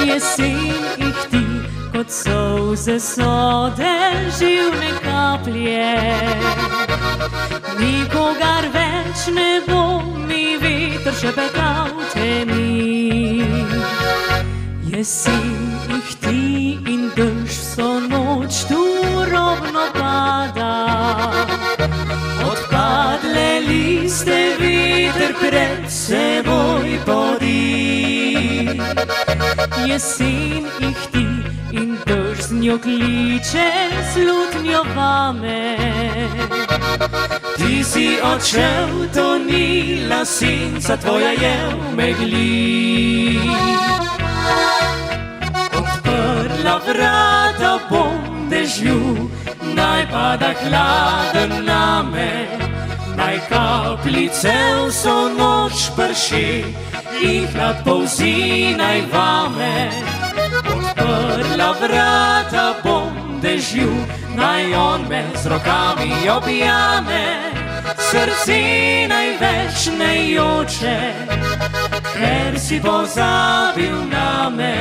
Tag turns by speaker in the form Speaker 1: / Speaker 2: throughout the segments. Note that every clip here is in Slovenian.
Speaker 1: Jesen jih ti kot solze so deživne kaplje. Nikogar več ne bo, mi veter šepetal temi. Jesen jih ti in dež vso noč turobno pada. Odpadle liste veter pred seboj podi. Jesen jih ti in dež z njo kliče slutnjo vame. Ti si odšel, to ni lasinca tvoja je v megli. Odprla vrata bom dežju, naj pada hladen name. Naj kapljice vso noč prši in hlad polzi naj vame. Odprla vrata bom dežju, naj on me z rokami objame. Srce največ ne joče, ker si pozabil name.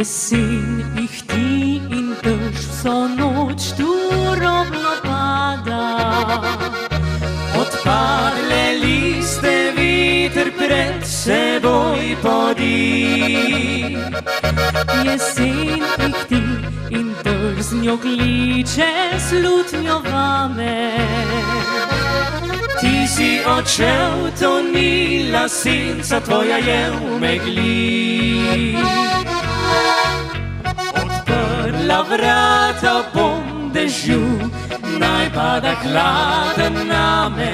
Speaker 1: Jesen jih ti in dež vso noč turobno pada. Odpadle liste veter pred seboj podi. Jesen jih ti in dež z njo kliče slutnjo vame. Ti si odšel, to ni lasinca tvoja je v megli. Odprla vrata bom dežju, naj pada hladen name.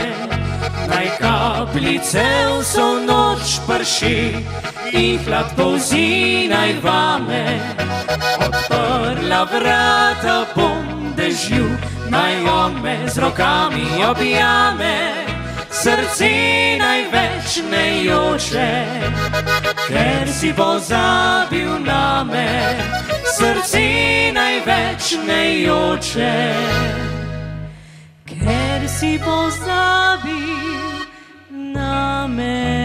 Speaker 1: Naj kapljice vso noč prši in hlad polzi naj vame. Odprla vrata bom dežju, naj on me z rokami objame. Srce največ ne joče, ker si pozabil name. Srce največ ne joče, ker si pozabil name.